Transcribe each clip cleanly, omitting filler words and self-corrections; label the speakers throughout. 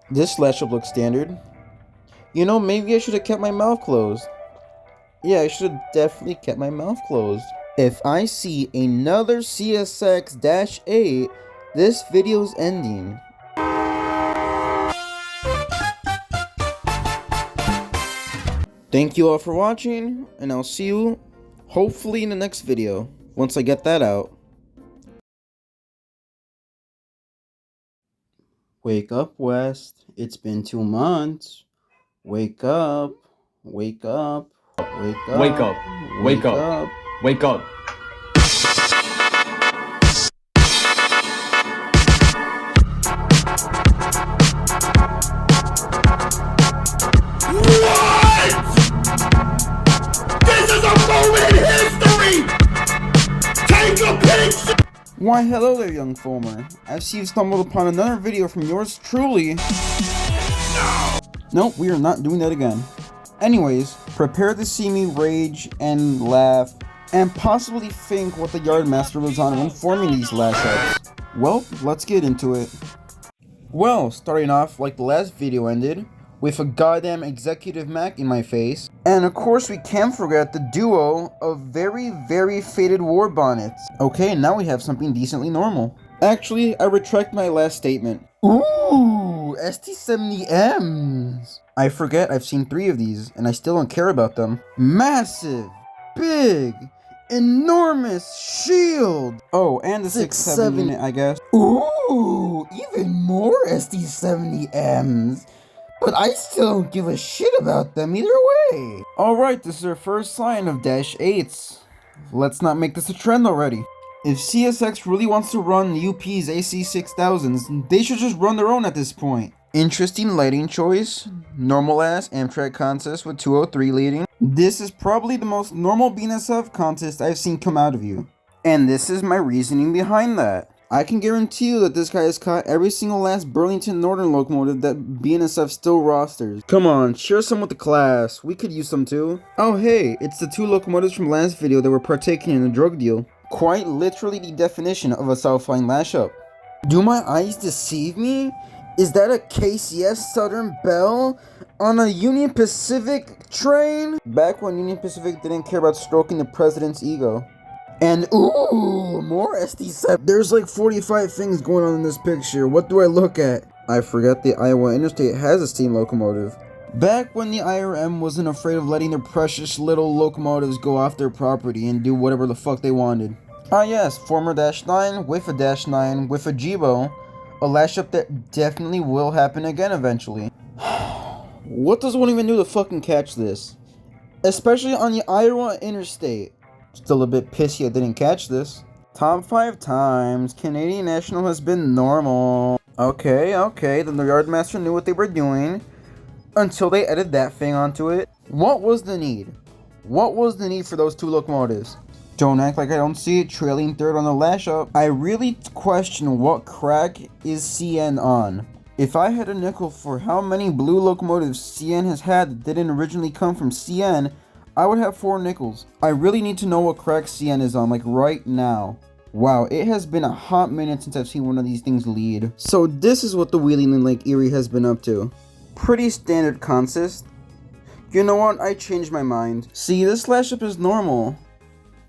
Speaker 1: This lashup looks standard. You know, maybe I should have kept my mouth closed. Yeah, I should have definitely kept my mouth closed. If I see another CSX-8, this video's ending. Thank you all for watching, and I'll see you, hopefully, in the next video, once I get that out. Wake up, West. It's been 2 months. Wake up. Wake up. Wake up.
Speaker 2: Wake up. Wake up. Wake up.
Speaker 3: What? This is a moment in history! Take a picture!
Speaker 1: Why hello there, young foamer. I see you've stumbled upon another video from yours truly.
Speaker 3: No!
Speaker 1: Nope, we are not doing that again. Anyways, prepare to see me rage and laugh and possibly think what the Yardmaster was on when forming these lashups. Well, let's get into it. Well, starting off like the last video ended, with a goddamn executive Mac in my face. And of course we can't forget the duo of very, very faded war bonnets. Okay, now we have something decently normal. Actually, I retract my last statement. Ooh, ST70Ms. I forget I've seen 3 of these, and I still don't care about them. Massive, big, enormous shield. Oh, and the 6.7 unit, I guess. Ooh, even more ST70Ms. But I still don't give a shit about them either way. Alright, this is our first sign of -8s. Let's not make this a trend already. If CSX really wants to run UP's AC6000s, they should just run their own at this point. Interesting lighting choice. Normal ass Amtrak contest with 203 leading. This is probably the most normal BNSF contest I've seen come out of you. And this is my reasoning behind that. I can guarantee you that this guy has caught every single last Burlington Northern locomotive that BNSF still rosters. Come on, share some with the class. We could use some too. Oh hey, it's the 2 locomotives from last video that were partaking in a drug deal. Quite literally the definition of a Southline lashup. Do my eyes deceive me? Is that a KCS Southern Belle on a Union Pacific train? Back when Union Pacific didn't care about stroking the president's ego. And ooh, more SD7. There's like 45 things going on in this picture. What do I look at? I forget the Iowa Interstate has a steam locomotive. Back when the IRM wasn't afraid of letting their precious little locomotives go off their property and do whatever the fuck they wanted. Ah yes, former -9 with a -9 with a Jibo. A lashup that definitely will happen again eventually. What does one even do to fucking catch this? Especially on the Iowa Interstate. Still a bit pissy I didn't catch this. Top 5 times, Canadian National has been normal. Okay, then the Yardmaster knew what they were doing. Until they added that thing onto it. What was the need? What was the need for those 2 locomotives? Don't act like I don't see it trailing third on the lashup. I really question what crack is CN on. If I had a nickel for how many blue locomotives CN has had that didn't originally come from CN, I would have 4 nickels. I really need to know what crack CN is on, like right now. Wow, it has been a hot minute since I've seen one of these things lead. So this is what the Wheeling in Lake Erie has been up to. Pretty standard consist. You know what, I changed my mind. See, this lashup is normal.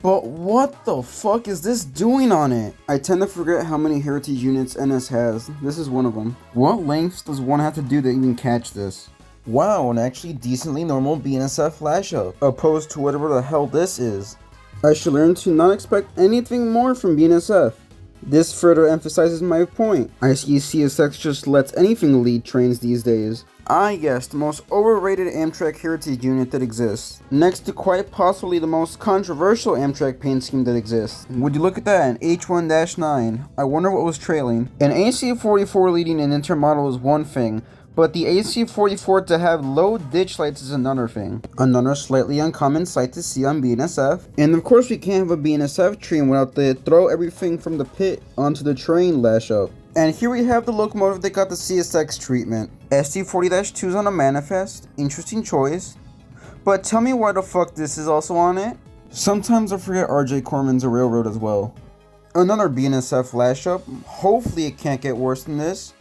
Speaker 1: But what the fuck is this doing on it? I tend to forget how many heritage units NS has. This is one of them. What lengths does one have to do to even catch this? Wow, an actually decently normal BNSF lashup, opposed to whatever the hell this is. I should learn to not expect anything more from BNSF. This further emphasizes my point. I see CSX just lets anything lead trains these days. Ah yes, the most overrated Amtrak heritage unit that exists. Next to quite possibly the most controversial Amtrak paint scheme that exists. Would you look at that, an H1-9. I wonder what was trailing. An AC44 leading an intermodal is one thing, but the AC44 to have low ditch lights is another thing. Another slightly uncommon sight to see on BNSF. And of course we can't have a BNSF train without the throw everything from the pit onto the train lashup. And here we have the locomotive that got the CSX treatment. ST40-2's on a manifest, interesting choice. But tell me why the fuck this is also on it? Sometimes I forget RJ Corman's a railroad as well. Another BNSF lashup, hopefully it can't get worse than this.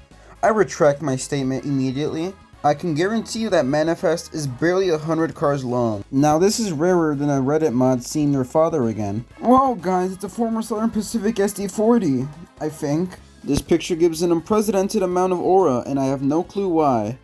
Speaker 1: I retract my statement immediately. I can guarantee you that manifest is barely 100 cars long. Now this is rarer than a Reddit mod seeing their father again. Whoa guys, it's a former Southern Pacific SD40, I think. This picture gives an unprecedented amount of aura, and I have no clue why.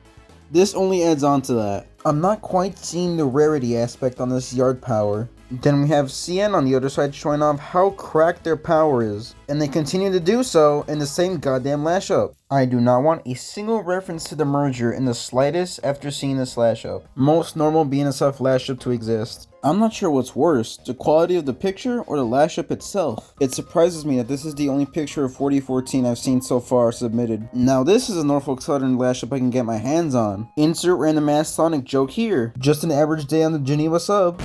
Speaker 1: This only adds on to that. I'm not quite seeing the rarity aspect on this yard power. Then we have CN on the other side showing off how cracked their power is. And they continue to do so in the same goddamn lash up. I do not want a single reference to the merger in the slightest after seeing this lash up. Most normal BNSF lash up to exist. I'm not sure what's worse, the quality of the picture or the lash up itself. It surprises me that this is the only picture of 4014 I've seen so far submitted. Now this is a Norfolk Southern lash up I can get my hands on. Insert random ass Sonic joke here. Just an average day on the Geneva sub.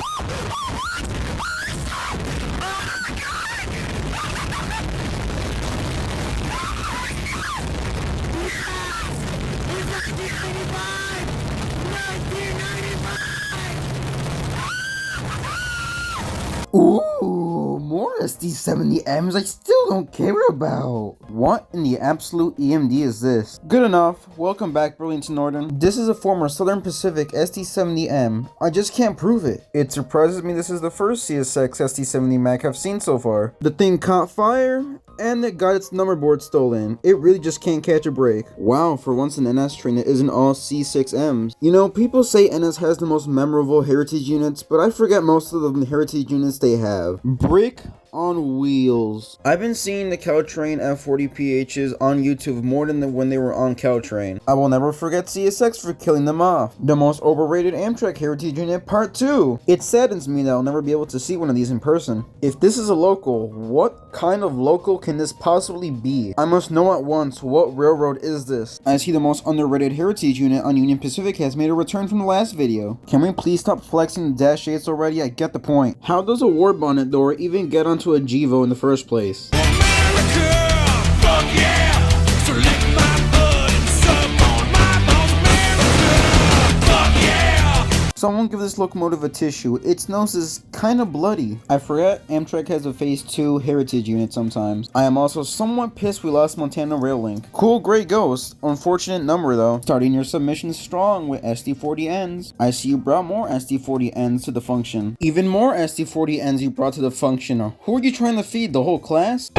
Speaker 1: Ooh, more SD70Ms I still don't care about. What in the absolute EMD is this? Good enough. Welcome back, Burlington Northern. This is a former Southern Pacific SD70M. I just can't prove it. It surprises me this is the first CSX SD70 Mac I've seen so far. The thing caught fire, and it got its number board stolen. It really just can't catch a break. Wow, for once an NS train that isn't all C6Ms. You know, people say NS has the most memorable heritage units, but I forget most of the heritage units they have. Brick on wheels. I've been seeing the Caltrain F40PHs on YouTube more than when they were on Caltrain. I will never forget CSX for killing them off. The most overrated Amtrak heritage unit part 2. It saddens me that I'll never be able to see one of these in person. If this is a local, what kind of local can this possibly be? I must know at once, what railroad is this? I see the most underrated heritage unit on Union Pacific has made a return from the last video. Can we please stop flexing the dash 8s already? I get the point. How does a war bonnet door even get onto a GEVO in the first place?
Speaker 3: America, fuck yeah! So lick my blood and suck on my bones. America, fuck yeah!
Speaker 1: Someone give this locomotive a tissue. Its nose is kinda bloody. I forget Amtrak has a phase 2 heritage unit sometimes. I am also somewhat pissed we lost Montana Rail Link. Cool Grey Ghost. Unfortunate number though. Starting your submission strong with SD40Ns. I see you brought more SD40Ns to the function. Even more SD40Ns you brought to the function. Who are you trying to feed, the whole class?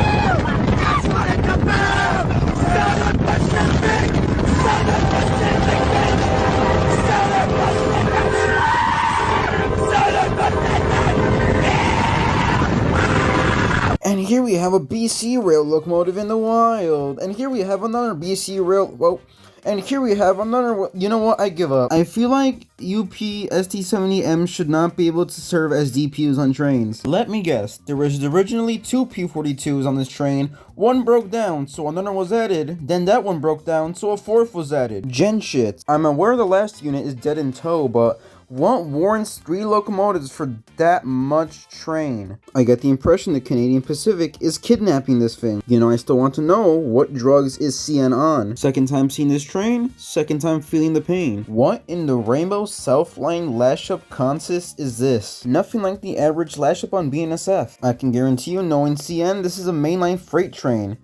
Speaker 1: And here we have a BC rail locomotive in the wild. And here we have another BC rail. Whoa. And here we have another. You know what? I give up. I feel like UP ST70M should not be able to serve as DPUs on trains. Let me guess. There was originally 2 P42s on this train. One broke down, so another was added. Then that one broke down, so a fourth was added. Gen shit. I'm aware the last unit is dead in tow, but what warrants 3 locomotives for that much train? I get the impression the Canadian Pacific is kidnapping this thing. You know, I still want to know, what drugs is CN on? Second time seeing this train, second time feeling the pain. What in the Rainbow South Line lash up consist is this? Nothing like the average lash up on BNSF. I can guarantee you, knowing CN, this is a mainline freight train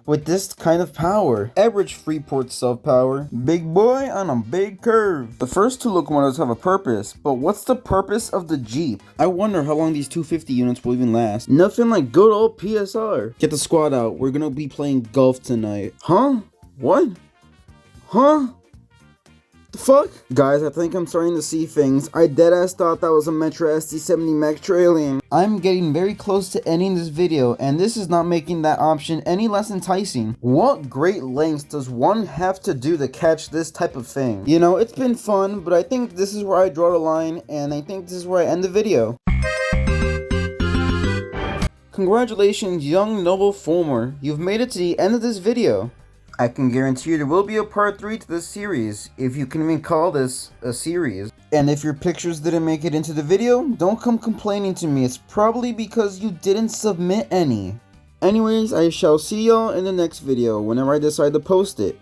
Speaker 1: with this kind of power. Average Freeport self-power. Big boy on a big curve. The first 2 locomotives have a purpose, but what's the purpose of the Jeep? I wonder how long these 250 units will even last. Nothing like good old PSR. Get the squad out, we're gonna be playing golf tonight. Huh? What? Huh? The fuck? Guys, I think I'm starting to see things. I deadass thought that was a Metro SD70 Mac trailing. I'm getting very close to ending this video, and this is not making that option any less enticing. What great lengths does one have to do to catch this type of thing? You know, it's been fun, but I think this is where I draw the line, and I think this is where I end the video. Congratulations, young noble Fulmer. You've made it to the end of this video. I can guarantee you there will be a part 3 to this series, if you can even call this a series. And if your pictures didn't make it into the video, don't come complaining to me. It's probably because you didn't submit any. Anyways, I shall see y'all in the next video, whenever I decide to post it.